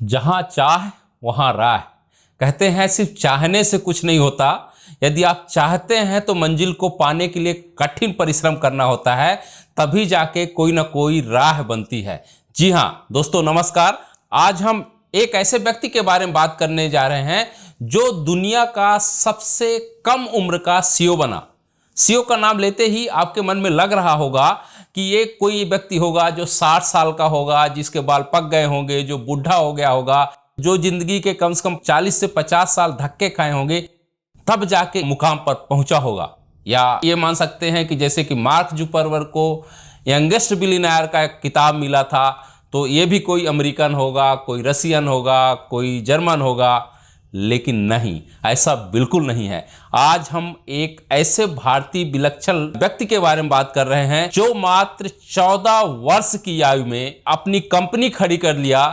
जहां चाह वहां राह। कहते हैं सिर्फ चाहने से कुछ नहीं होता, यदि आप चाहते हैं तो मंजिल को पाने के लिए कठिन परिश्रम करना होता है, तभी जाके कोई ना कोई राह बनती है। जी हाँ दोस्तों नमस्कार। आज हम एक ऐसे व्यक्ति के बारे में बात करने जा रहे हैं जो दुनिया का सबसे कम उम्र का सीईओ बना। सीईओ का नाम लेते ही आपके मन में लग रहा होगा कि ये कोई व्यक्ति होगा जो 60 साल का होगा, जिसके बाल पक गए होंगे, जो बूढ़ा हो गया होगा, जो जिंदगी के कम से कम 40 से 50 साल धक्के खाए होंगे, तब जाके मुकाम पर पहुंचा होगा। या ये मान सकते हैं कि जैसे कि मार्क जुकरबर्ग को यंगेस्ट बिलियनेयर का एक किताब मिला था, तो ये भी कोई अमेरिकन होगा, कोई रशियन होगा, कोई जर्मन होगा। लेकिन नहीं, ऐसा बिल्कुल नहीं है। आज हम एक ऐसे भारतीय विलक्षण व्यक्ति के बारे में बात कर रहे हैं जो मात्र 14 वर्ष की आयु में अपनी कंपनी खड़ी कर लिया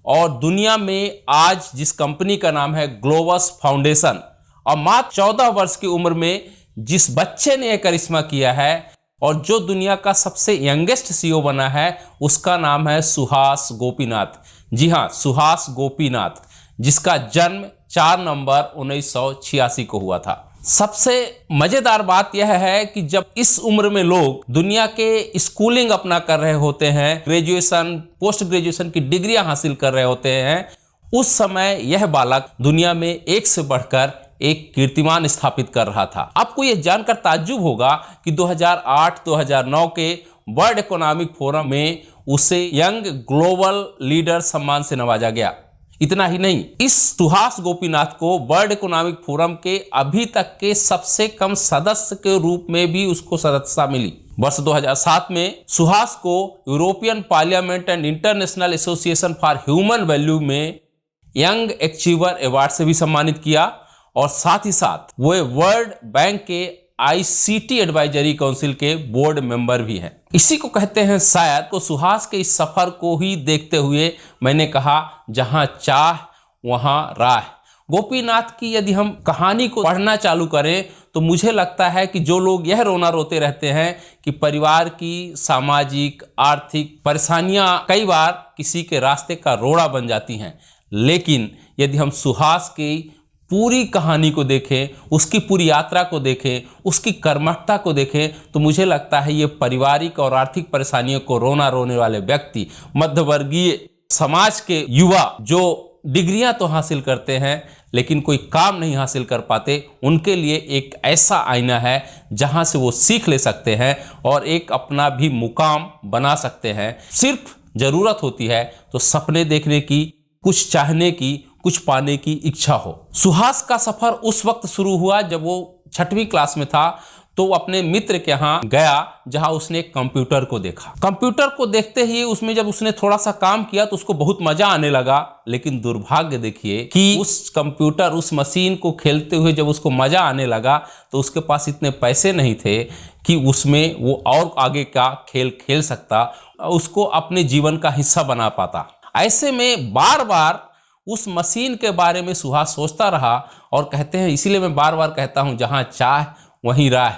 और दुनिया में आज जिस कंपनी का नाम है ग्लोबस फाउंडेशन, और मात्र 14 वर्ष की उम्र में जिस बच्चे ने यह करिश्मा किया है और जो दुनिया का सबसे यंगेस्ट सीईओ बना है, उसका नाम है सुहास गोपीनाथ। जी हाँ, सुहास गोपीनाथ, जिसका जन्म 4 नवंबर 1986 को हुआ था। सबसे मजेदार बात यह है कि जब इस उम्र में लोग दुनिया के स्कूलिंग अपना कर रहे होते हैं, ग्रेजुएशन पोस्ट ग्रेजुएशन की डिग्रियां हासिल कर रहे होते हैं, उस समय यह बालक दुनिया में एक से बढ़कर एक कीर्तिमान स्थापित कर रहा था। आपको यह जानकर ताज्जुब होगा कि 2008-2009 के वर्ल्ड इकोनॉमिक फोरम में उसे यंग ग्लोबल लीडर सम्मान से नवाजा गया। इतना ही नहीं, इस सुहास गोपीनाथ को वर्ल्ड इकोनॉमिक फोरम के अभी तक के सबसे कम सदस्य के रूप में भी उसको सदस्यता मिली। वर्ष 2007 में सुहास को European parliament and international association for human value में यंग अचीवर अवार्ड से भी सम्मानित किया, और साथ ही साथ वो वर्ल्ड बैंक के ICT एडवाइजरी काउंसिल के बोर्ड मेंबर भी हैं। इसी को कहते हैं शायद तो सुहास के इस सफर को ही देखते हुए मैंने कहा जहां चाह वहां राह। गोपीनाथ की यदि हम कहानी को पढ़ना चालू करें तो मुझे लगता है कि जो लोग यह रोना रोते रहते हैं कि परिवार की सामाजिक आर्थिक परेशानियां कई बार किसी के रास्ते का रोड़ा बन जाती हैं, लेकिन यदि हम सुहास की पूरी कहानी को देखें, उसकी पूरी यात्रा को देखें, उसकी कर्मठता को देखें, तो मुझे लगता है ये पारिवारिक और आर्थिक परेशानियों को रोने वाले व्यक्ति, मध्यवर्गीय समाज के युवा जो डिग्रियां तो हासिल करते हैं लेकिन कोई काम नहीं हासिल कर पाते, उनके लिए एक ऐसा आईना है जहां से वो सीख ले सकते हैं और एक अपना भी मुकाम बना सकते हैं। सिर्फ जरूरत होती है तो सपने देखने की, कुछ चाहने की, कुछ पाने की इच्छा हो। सुहास का सफर उस वक्त शुरू हुआ जब वो 6वीं क्लास में था, तो वो अपने मित्र के यहाँ गया जहां उसने कंप्यूटर को देखा। कंप्यूटर को देखते ही उसमें जब उसने थोड़ा सा काम किया तो उसको बहुत मजा आने लगा, लेकिन दुर्भाग्य देखिए कि उस कंप्यूटर, उस मशीन को खेलते हुए जब उसको मजा आने लगा तो उसके पास इतने पैसे नहीं थे कि उसमें वो और आगे का खेल खेल सकता, उसको अपने जीवन का हिस्सा बना पाता। ऐसे में बार बार उस मशीन के बारे में सुहास सोचता रहा, और कहते हैं इसीलिए मैं बार बार कहता हूं जहां चाह वहीं राह।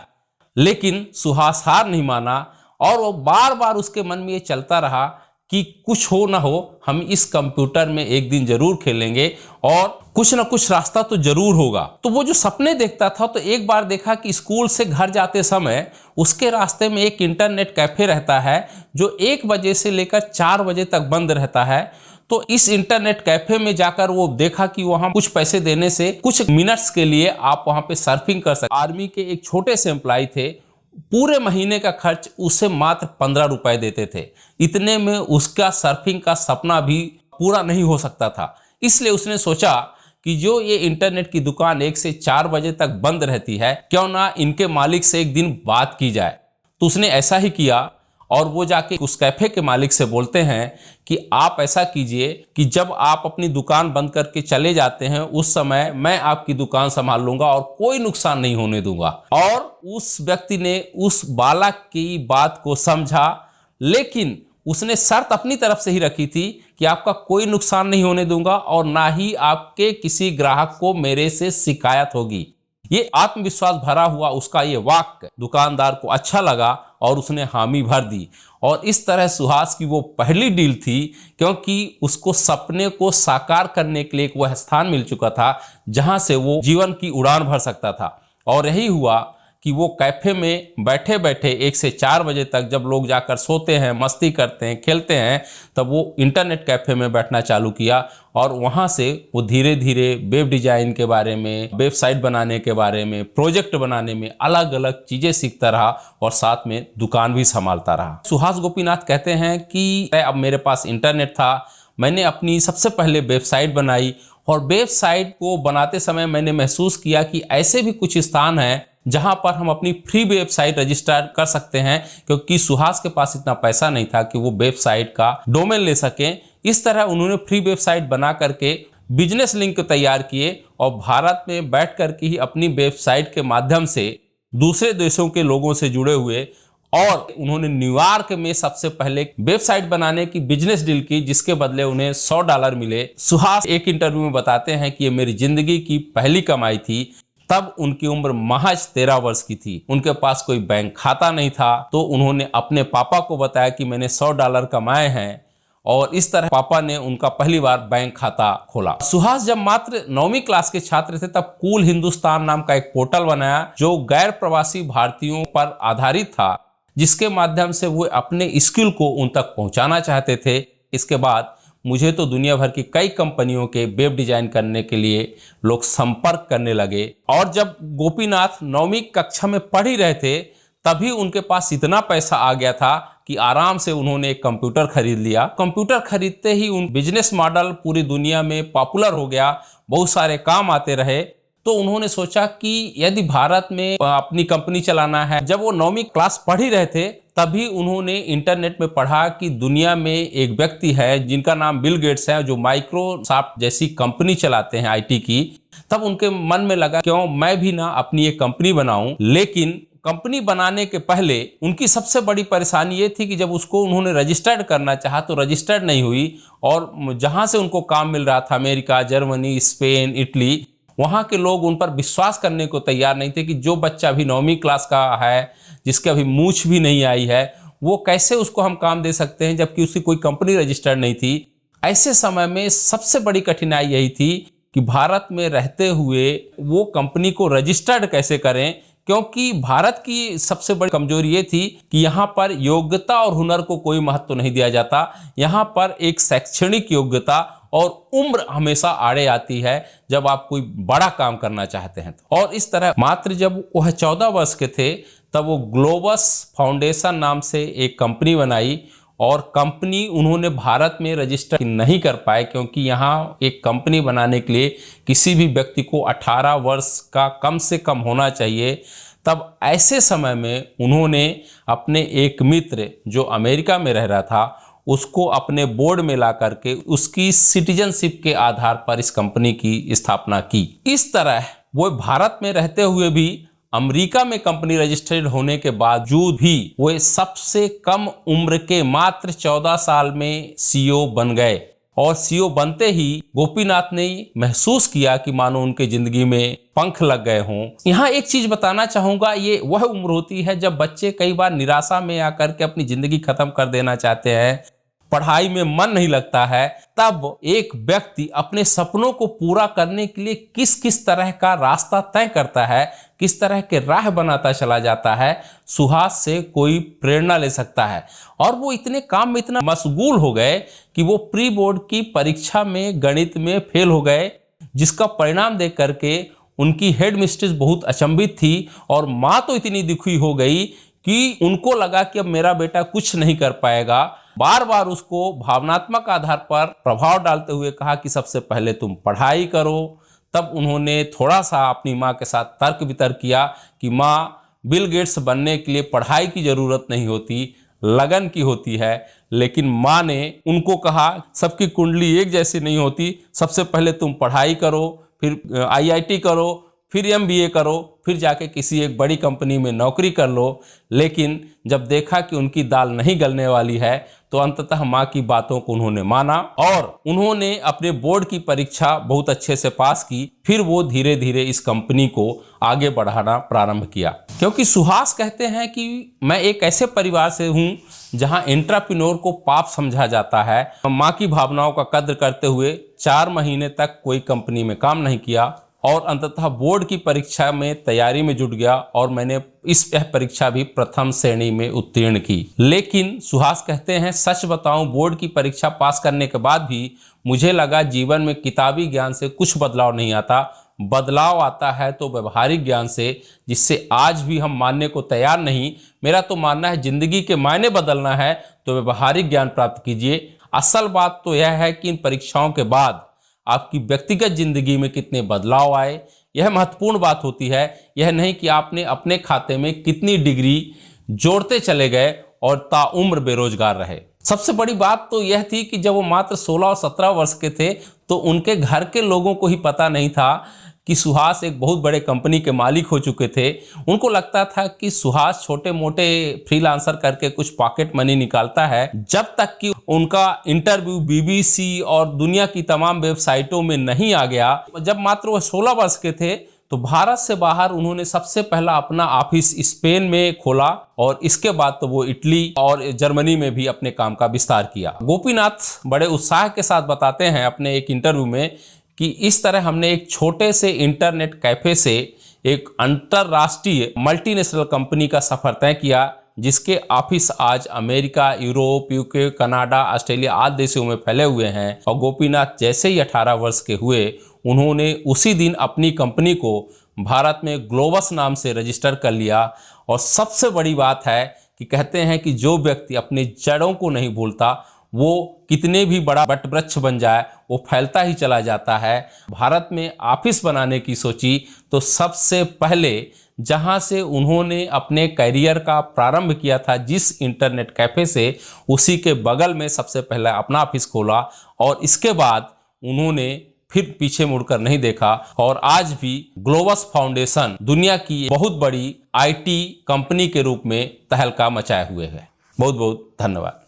लेकिन सुहास हार नहीं माना और वो बार बार उसके मन में ये चलता रहा कि कुछ हो ना हो, हम इस कंप्यूटर में एक दिन जरूर खेलेंगे और कुछ ना कुछ रास्ता तो जरूर होगा। तो वो जो सपने देखता था, तो एक बार देखा कि स्कूल से घर जाते समय उसके रास्ते में एक इंटरनेट कैफे रहता है जो 1 बजे से लेकर 4 बजे तक बंद रहता है। तो इस इंटरनेट कैफे में जाकर वो देखा कि वहां कुछ पैसे देने से कुछ मिनट्स के लिए आप वहां पे सर्फिंग कर सकते। आर्मी के एक छोटे से एम्प्लॉय थे, पूरे महीने का खर्च उसे मात्र 15 रुपए देते थे। इतने में उसका सर्फिंग का सपना भी पूरा नहीं हो सकता था। इसलिए उसने सोचा कि जो ये इंटरनेट की दुकान 1 से 4 बजे तक बंद रहती है, क्यों ना इनके मालिक से एक दिन बात की जाए। तो उसने ऐसा ही किया और वो जाके उस कैफे के मालिक से बोलते हैं कि आप ऐसा कीजिए कि जब आप अपनी दुकान बंद करके चले जाते हैं उस समय मैं आपकी दुकान संभाल लूंगा और कोई नुकसान नहीं होने दूंगा। और उस व्यक्ति ने उस बालक की बात को समझा, लेकिन उसने शर्त अपनी तरफ से ही रखी थी कि आपका कोई नुकसान नहीं होने दूंगा और ना ही आपके किसी ग्राहक को मेरे से शिकायत होगी। ये आत्मविश्वास भरा हुआ उसका ये वाक्य दुकानदार को अच्छा लगा और उसने हामी भर दी। और इस तरह सुहास की वो पहली डील थी, क्योंकि उसको सपने को साकार करने के लिए एक वह स्थान मिल चुका था जहां से वो जीवन की उड़ान भर सकता था। और यही हुआ कि वो कैफे में बैठे बैठे 1 से 4 बजे तक, जब लोग जाकर सोते हैं, मस्ती करते हैं, खेलते हैं, तब वो इंटरनेट कैफे में बैठना चालू किया। और वहाँ से वो धीरे धीरे वेब डिजाइन के बारे में, वेबसाइट बनाने के बारे में, प्रोजेक्ट बनाने में अलग अलग चीज़ें सीखता रहा और साथ में दुकान भी संभालता रहा। सुहास गोपीनाथ कहते हैं कि अब मेरे पास इंटरनेट था, मैंने अपनी सबसे पहले वेबसाइट बनाई और वेबसाइट को बनाते समय मैंने महसूस किया कि ऐसे भी कुछ स्थान हैं जहां पर हम अपनी फ्री वेबसाइट रजिस्टर कर सकते हैं, क्योंकि सुहास के पास इतना पैसा नहीं था कि वो वेबसाइट का डोमेन ले सकें। इस तरह उन्होंने फ्री वेबसाइट बना करके बिजनेस लिंक तैयार किए और भारत में बैठ कर के ही अपनी वेबसाइट के माध्यम से दूसरे देशों के लोगों से जुड़े हुए। और उन्होंने न्यूयॉर्क में सबसे पहले वेबसाइट बनाने की बिजनेस डील की, जिसके बदले उन्हें $100 मिले। सुहास एक इंटरव्यू में बताते हैं कि ये मेरी जिंदगी की पहली कमाई थी। तब उनकी उम्र महज 13 वर्ष की थी। उनके पास कोई बैंक खाता नहीं था, तो उन्होंने अपने पापा को बताया कि मैंने $100 कमाए हैं, और इस तरह पापा ने उनका पहली बार बैंक खाता खोला। सुहास जब मात्र 9वीं क्लास के छात्र थे, तब कूल हिंदुस्तान नाम का एक पोर्टल बनाया जो गैर प्रवासी भारतीयों पर आधारित था, जिसके माध्यम से वो अपने स्किल को उन तक पहुंचाना चाहते थे। इसके बाद मुझे तो दुनिया भर की कई कंपनियों के वेब डिजाइन करने के लिए लोग संपर्क करने लगे। और जब गोपीनाथ 9वीं कक्षा में पढ़ ही रहे थे, तभी उनके पास इतना पैसा आ गया था कि आराम से उन्होंने एक कंप्यूटर खरीद लिया। कंप्यूटर खरीदते ही उन बिजनेस मॉडल पूरी दुनिया में पॉपुलर हो गया, बहुत सारे काम आते रहे। तो उन्होंने सोचा कि यदि भारत में अपनी कंपनी चलाना है। जब वो 9वीं क्लास पढ़ ही रहे थे, तभी उन्होंने इंटरनेट में पढ़ा कि दुनिया में एक व्यक्ति है जिनका नाम बिल गेट्स है, जो माइक्रोसॉफ्ट जैसी कंपनी चलाते हैं आईटी की। तब उनके मन में लगा क्यों मैं भी ना अपनी एक कंपनी बनाऊं। लेकिन कंपनी बनाने के पहले उनकी सबसे बड़ी परेशानी ये थी कि जब उसको उन्होंने रजिस्टर्ड करना चाहा तो रजिस्टर्ड नहीं हुई। और जहां से उनको काम मिल रहा था, अमेरिका, जर्मनी, स्पेन, इटली, वहाँ के लोग उन पर विश्वास करने को तैयार नहीं थे कि जो बच्चा अभी 9वीं क्लास का है, जिसके अभी मूछ भी नहीं आई है, वो कैसे उसको हम काम दे सकते हैं, जबकि उसकी कोई कंपनी रजिस्टर्ड नहीं थी। ऐसे समय में सबसे बड़ी कठिनाई यही थी कि भारत में रहते हुए वो कंपनी को रजिस्टर्ड कैसे करें, क्योंकि भारत की सबसे बड़ी कमजोरी ये थी कि यहाँ पर योग्यता और हुनर को कोई महत्व नहीं दिया जाता। यहाँ पर एक शैक्षणिक योग्यता और उम्र हमेशा आड़े आती है जब आप कोई बड़ा काम करना चाहते हैं। और इस तरह मात्र जब वह 14 वर्ष के थे, तब वो ग्लोबस फाउंडेशन नाम से एक कंपनी बनाई। और कंपनी उन्होंने भारत में रजिस्टर नहीं कर पाए, क्योंकि यहाँ एक कंपनी बनाने के लिए किसी भी व्यक्ति को 18 वर्ष का कम से कम होना चाहिए। तब ऐसे समय में उन्होंने अपने एक मित्र जो अमेरिका में रह रहा था, उसको अपने बोर्ड में ला करके उसकी सिटीजनशिप के आधार पर इस कंपनी की स्थापना की। इस तरह वो भारत में रहते हुए भी अमेरिका में कंपनी रजिस्टर्ड होने के बावजूद भी वो सबसे कम उम्र के मात्र 14 साल में सीईओ बन गए। और सीईओ बनते ही गोपीनाथ ने महसूस किया कि मानो उनके जिंदगी में पंख लग गए हों। यहाँ एक चीज बताना चाहूंगा, ये वह उम्र होती है जब बच्चे कई बार निराशा में आकर के अपनी जिंदगी खत्म कर देना चाहते हैं, पढ़ाई में मन नहीं लगता है। तब एक व्यक्ति अपने सपनों को पूरा करने के लिए किस किस तरह का रास्ता तय करता है, किस तरह के राह बनाता चला जाता है, सुहास से कोई प्रेरणा ले सकता है। और वो इतने काम में इतना मशगूल हो गए कि वो प्री बोर्ड की परीक्षा में गणित में फेल हो गए, जिसका परिणाम देख करके उनकी हेड मिस्ट्रेस बहुत अचंभित थी। और माँ तो इतनी दुखी हो गई कि उनको लगा कि अब मेरा बेटा कुछ नहीं कर पाएगा। बार बार उसको भावनात्मक आधार पर प्रभाव डालते हुए कहा कि सबसे पहले तुम पढ़ाई करो। तब उन्होंने थोड़ा सा अपनी माँ के साथ तर्क वितर्क किया कि माँ, बिल गेट्स बनने के लिए पढ़ाई की ज़रूरत नहीं होती, लगन की होती है। लेकिन माँ ने उनको कहा सबकी कुंडली एक जैसी नहीं होती, सबसे पहले तुम पढ़ाई करो, फिर आईआईटी करो, फिर MBA करो, फिर जाके किसी एक बड़ी कंपनी में नौकरी कर लो। लेकिन जब देखा कि उनकी दाल नहीं गलने वाली है तो अंततः माँ की बातों को उन्होंने माना और उन्होंने अपने बोर्ड की परीक्षा बहुत अच्छे से पास की। फिर वो धीरे धीरे इस कंपनी को आगे बढ़ाना प्रारंभ किया, क्योंकि सुहास कहते हैं कि मैं एक ऐसे परिवार से हूँ जहाँ एंटरप्रेन्योर को पाप समझा जाता है। माँ की भावनाओं का कद्र करते हुए 4 महीने तक कोई कंपनी में काम नहीं किया और अंततः बोर्ड की परीक्षा में तैयारी में जुट गया और मैंने यह परीक्षा भी प्रथम श्रेणी में उत्तीर्ण की। लेकिन सुहास कहते हैं, सच बताऊं, बोर्ड की परीक्षा पास करने के बाद भी मुझे लगा जीवन में किताबी ज्ञान से कुछ बदलाव नहीं आता। बदलाव आता है तो व्यवहारिक ज्ञान से, जिससे आज भी हम मानने को तैयार नहीं। मेरा तो मानना है जिंदगी के मायने बदलना है तो व्यवहारिक ज्ञान प्राप्त कीजिए। असल बात तो यह है कि इन परीक्षाओं के बाद आपकी व्यक्तिगत जिंदगी में कितने बदलाव आए, यह महत्वपूर्ण बात होती है। यह नहीं कि आपने अपने खाते में कितनी डिग्री जोड़ते चले गए और ताउम्र बेरोजगार रहे। सबसे बड़ी बात तो यह थी कि जब वो मात्र 16 और 17 वर्ष के थे तो उनके घर के लोगों को ही पता नहीं था कि सुहास एक बहुत बड़े कंपनी के मालिक हो चुके थे। उनको लगता था कि सुहास छोटे मोटे फ्रीलांसर करके कुछ पॉकेट मनी निकालता है, जब तक कि उनका इंटरव्यू BBC और दुनिया की तमाम वेबसाइटों में नहीं आ गया। जब मात्र वो 16 वर्ष के थे तो भारत से बाहर उन्होंने सबसे पहला अपना ऑफिस स्पेन में खोला और इसके बाद तो वो इटली और जर्मनी में भी अपने काम का विस्तार किया। गोपीनाथ बड़े उत्साह के साथ बताते हैं अपने एक इंटरव्यू में कि इस तरह हमने एक छोटे से इंटरनेट कैफे से एक अंतरराष्ट्रीय मल्टीनेशनल कंपनी का सफर तय किया, जिसके ऑफिस आज America, Europe, UK, Canada, Australia आदि देशों में फैले हुए हैं। और गोपीनाथ जैसे ही 18 वर्ष के हुए उन्होंने उसी दिन अपनी कंपनी को भारत में ग्लोबस नाम से रजिस्टर कर लिया। और सबसे बड़ी बात है कि कहते हैं कि जो व्यक्ति अपनी जड़ों को नहीं भूलता वो कितने भी बड़ा वटवृक्ष बन जाए वो फैलता ही चला जाता है। भारत में ऑफिस बनाने की सोची तो सबसे पहले जहां से उन्होंने अपने करियर का प्रारंभ किया था, जिस इंटरनेट कैफे से, उसी के बगल में सबसे पहले अपना ऑफिस खोला और इसके बाद उन्होंने फिर पीछे मुड़कर नहीं देखा। और आज भी ग्लोबस फाउंडेशन दुनिया की बहुत बड़ी IT कंपनी के रूप में तहलका मचाए हुए है। बहुत बहुत धन्यवाद।